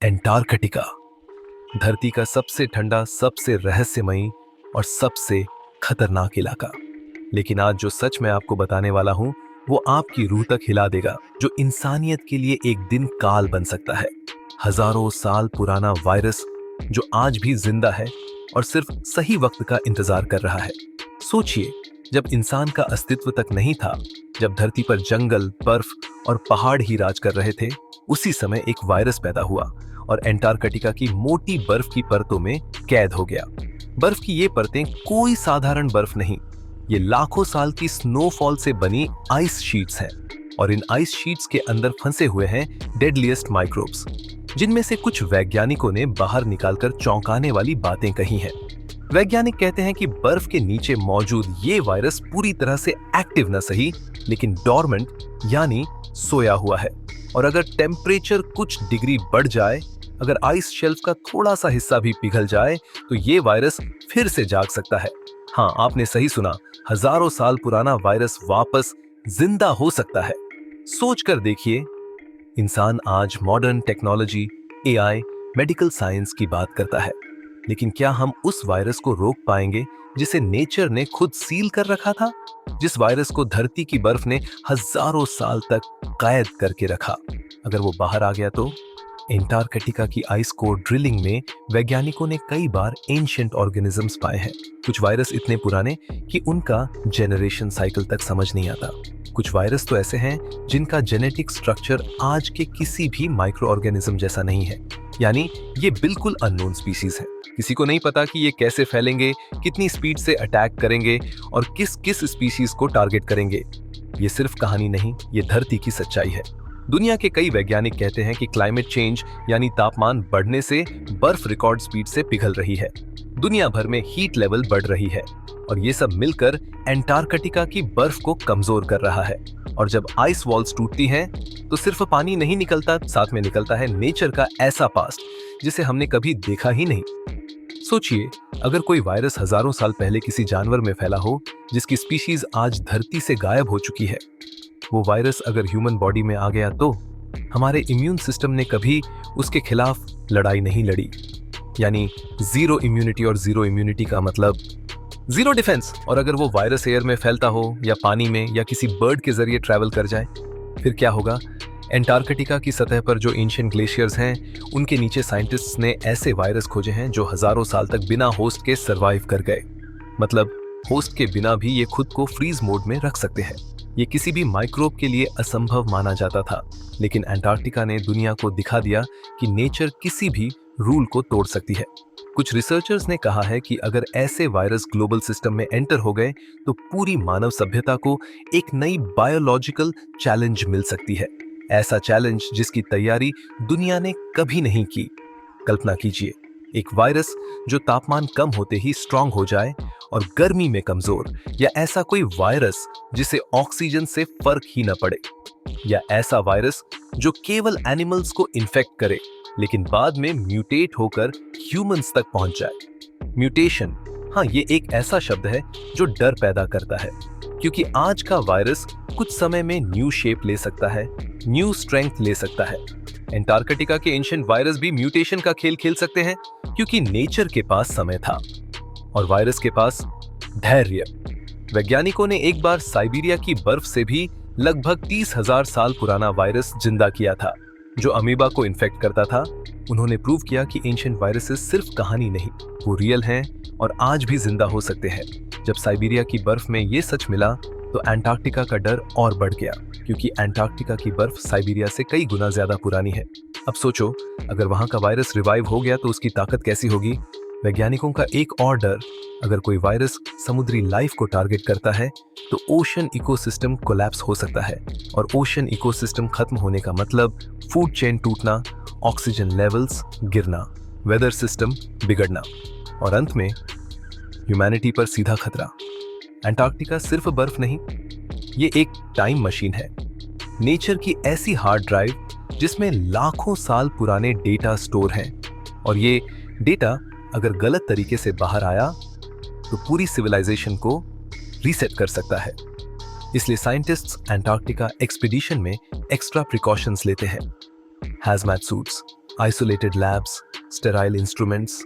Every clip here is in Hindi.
एंटार्कटिका, धरती का सबसे ठंडा, सबसे रहस्यमयी और सबसे खतरनाक इलाका। लेकिन आज जो सच मैं आपको बताने वाला हूं वो आपकी रूह तक हिला देगा, जो इंसानियत के लिए एक दिन काल बन सकता है। हजारों साल पुराना वायरस जो आज भी जिंदा है और सिर्फ सही वक्त का इंतजार कर रहा है। सोचिए, जब इंसान का अस्तित्व तक नहीं था, जब धरती पर जंगल, बर्फ और पहाड़ ही राज कर रहे थे, उसी समय एक वायरस पैदा हुआ और एंटार्कटिका की मोटी बर्फ की परतों में कैद हो गया। बर्फ की ये परतें कोई साधारण बर्फ नहीं, ये लाखों साल की स्नोफॉल से बनी आइस शीट्स हैं और इन आइस शीट्स के अंदर फंसे हुए हैं डेडलीस्ट माइक्रोब्स, जिनमें से कुछ वैज्ञानिकों ने बाहर निकालकर चौंकाने वाली बातें कही हैं। वैज्ञानिक कहते हैं कि बर्फ के नीचे मौजूद ये वायरस पूरी तरह से एक्टिव न सही, लेकिन डॉर्मेंट यानी सोया हुआ है, और अगर टेम्परेचर कुछ डिग्री बढ़ जाए, अगर आइस शेल्फ का थोड़ा सा हिस्सा भी पिघल जाए, तो ये वायरस फिर से जाग सकता है। हाँ, आपने सही सुना, हजारों साल पुराना वायरस वापस जिंदा हो सकता है। सोच कर देखिए, इंसान आज modern technology, AI, medical science की बात करता है, लेकिन क्या हम उस वायरस को रोक पाएंगे जिसे नेचर ने खुद सील कर रखा था? जिस वायरस को धरती की बर्फ ने हजारों साल तक कैद करके रखा, अगर वो बाहर आ गया तो? एंटार्कटिका की आइस कोर ड्रिलिंग में वैज्ञानिकों ने कई बार एंशिएंट ऑर्गेनिजम्स पाए हैं। कुछ वायरस इतने पुराने कि उनका जेनरेशन साइकिल तक समझ नहीं आता। कुछ वायरस तो ऐसे हैं जिनका जेनेटिक स्ट्रक्चर आज के किसी भी माइक्रो ऑर्गेनिज्म जैसा नहीं है, यानी ये बिल्कुल अननोन स्पीसीज है। किसी को नहीं पता कि ये कैसे फैलेंगे, कितनी स्पीड से अटैक करेंगे और किस किस स्पीसीज को टारगेट करेंगे। ये सिर्फ कहानी नहीं, ये धरती की सच्चाई है। दुनिया के कई वैज्ञानिक कहते हैं कि क्लाइमेट चेंज यानी तापमान बढ़ने से बर्फ रिकॉर्ड स्पीड से पिघल रही है, दुनिया भर में हीट लेवल बढ़ रही है, और ये सब मिलकर एंटार्कटिका की बर्फ को कमजोर कर रहा है। और जब आइस वॉल्स टूटती हैं, तो सिर्फ पानी नहीं निकलता, साथ में निकलता है नेचर का ऐसा पास्ट जिसे हमने कभी देखा ही नहीं। सोचिए, अगर कोई वायरस हजारों साल पहले किसी जानवर में फैला हो जिसकी स्पीशीज आज धरती से गायब हो चुकी है, वो वायरस अगर ह्यूमन बॉडी में आ गया तो हमारे इम्यून सिस्टम ने कभी उसके खिलाफ लड़ाई नहीं लड़ी। यानी जीरो इम्यूनिटी, और जीरो इम्यूनिटी का मतलब जीरो डिफेंस। और अगर वो वायरस एयर में फैलता हो या पानी में या किसी बर्ड के जरिए ट्रैवल कर जाए, फिर क्या होगा? एंटार्कटिका की सतह पर जो एंशिएंट ग्लेशियर्स हैं, उनके नीचे साइंटिस्ट्स ने ऐसे वायरस खोजे हैं जो हजारों साल तक बिना होस्ट के सरवाइव कर गए। मतलब होस्ट के बिना भी ये खुद को फ्रीज मोड में रख सकते हैं। ये किसी भी माइक्रोब के लिए असंभव माना जाता था, लेकिन एंटार्कटिका ने दुनिया को दिखा दिया कि नेचर किसी भी रूल को तोड़ सकती है। कुछ रिसर्चर्स ने कहा है कि अगर ऐसे वायरस ग्लोबल सिस्टम में एंटर हो गए तो पूरी मानव सभ्यता को एक नई बायोलॉजिकल चैलेंज मिल सकती है। ऐसा चैलेंज जिसकी तैयारी दुनिया ने कभी नहीं की। कल्पना कीजिए, एक वायरस जो तापमान कम होते ही स्ट्रांग हो जाए और गर्मी में कमजोर, या ऐसा कोई वायरस जिसे ऑक्सीजन से फर्क ही न पड़े, या ऐसा वायरस जो केवल एनिमल्स को इन्फेक्ट करे लेकिन बाद में म्यूटेट होकर ह्यूमंस तक पहुंच जाए। म्यूटेशन, हाँ, ये एक ऐसा शब्द है जो डर पैदा करता है, क्योंकि आज का वायरस कुछ समय में न्यू शेप ले सकता है, न्यू स्ट्रेंथ ले सकता है। एंटार्कटिका के एंशिएंट वायरस भी म्यूटेशन का खेल खेल सकते हैं, क्योंकि नेचर के पास समय था और वायरस के पास धैर्य। वैज्ञानिकों ने एक बार साइबेरिया की बर्फ से भी लगभग 30,000 साल पुराना वायरस जिंदा किया था, जो अमीबा को इन्फेक्ट करता था। उन्होंने प्रूव किया कि एंशिएंट वायरसेस सिर्फ कहानी नहीं, वो रियल हैं और आज भी जिंदा हो सकते हैं। जब साइबेरिया की बर्फ में ये सच मिला तो एंटार्कटिका का डर और बढ़ गया, क्योंकि एंटार्कटिका की बर्फ साइबेरिया से कई गुना ज्यादा पुरानी है। अब सोचो, अगर वहां का वायरस रिवाइव हो गया तो उसकी ताकत कैसी होगी? वैज्ञानिकों का एक और डर, अगर कोई वायरस समुद्री लाइफ को टारगेट करता है तो ओशन इकोसिस्टम कोलैप्स हो सकता है, और ओशन इकोसिस्टम खत्म होने का मतलब फूड चेन टूटना, ऑक्सीजन लेवल्स गिरना, वेदर सिस्टम बिगड़ना, और अंत में ह्यूमैनिटी पर सीधा खतरा। एंटार्कटिका सिर्फ बर्फ नहीं, ये एक टाइम मशीन है, नेचर की ऐसी हार्ड ड्राइव जिसमें लाखों साल पुराने डेटा स्टोर हैं, और ये डेटा अगर गलत तरीके से बाहर आया तो पूरी सिविलाइजेशन को रीसेट कर सकता है। इसलिए साइंटिस्ट्स एंटार्कटिका एक्सपीडिशन में एक्स्ट्रा प्रिकॉशंस लेते हैं। Hazmat suits, isolated labs, sterile instruments,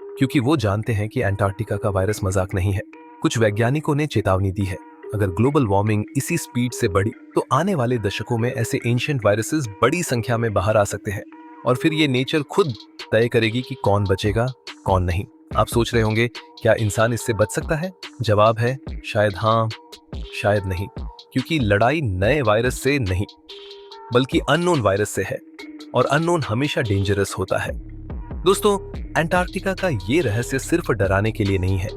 क्योंकि वो जानते हैं कि एंटार्क्टिका का वायरस मजाक नहीं है। कुछ वैज्ञानिकों ने चेतावनी दी है, अगर ग्लोबल वार्मिंग इसी स्पीड से बढ़ी तो आने वाले दशकों में ऐसे एंशिएंट वायरसेस बड़ी संख्या में बाहर आ सकते हैं और फिर ये नेचर खुद तय करेगी कि कौन बचेगा कौन नहीं। आप सोच रहे होंगे क्या इंसान इससे बच सकता है? जवाब है शायद हाँ, शायद नहीं, क्योंकि लड़ाई नए वायरस से नहीं बल्कि अननोन वायरस से है और अननोन हमेशा डेंजरस होता है। दोस्तों, एंटार्क्टिका का ये रहस्य सिर्फ डराने के लिए नहीं है,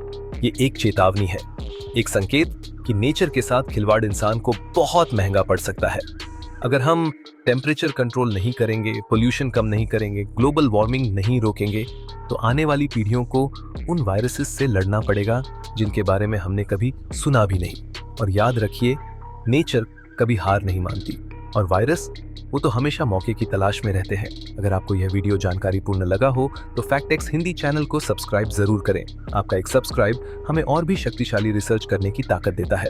ये एक चेतावनी है, एक संकेत कि नेचर के साथ खिलवाड़ इंसान को बहुत महंगा पड़ सकता है। अगर हम टेम्परेचर कंट्रोल नहीं करेंगे, पोल्यूशन कम नहीं करेंगे, ग्लोबल वार्मिंग नहीं रोकेंगे, तो आने वाली पीढ़ियों को उन वायरसेस से लड़ना पड़ेगा जिनके बारे में हमने कभी सुना भी नहीं। और याद रखिए, नेचर कभी हार नहीं मानती और वायरस वो तो हमेशा मौके की तलाश में रहते हैं। अगर आपको यह वीडियो जानकारीपूर्ण लगा हो तो फैक्ट-एक्स हिंदी चैनल को सब्सक्राइब जरूर करें। आपका एक सब्सक्राइब हमें और भी शक्तिशाली रिसर्च करने की ताकत देता है।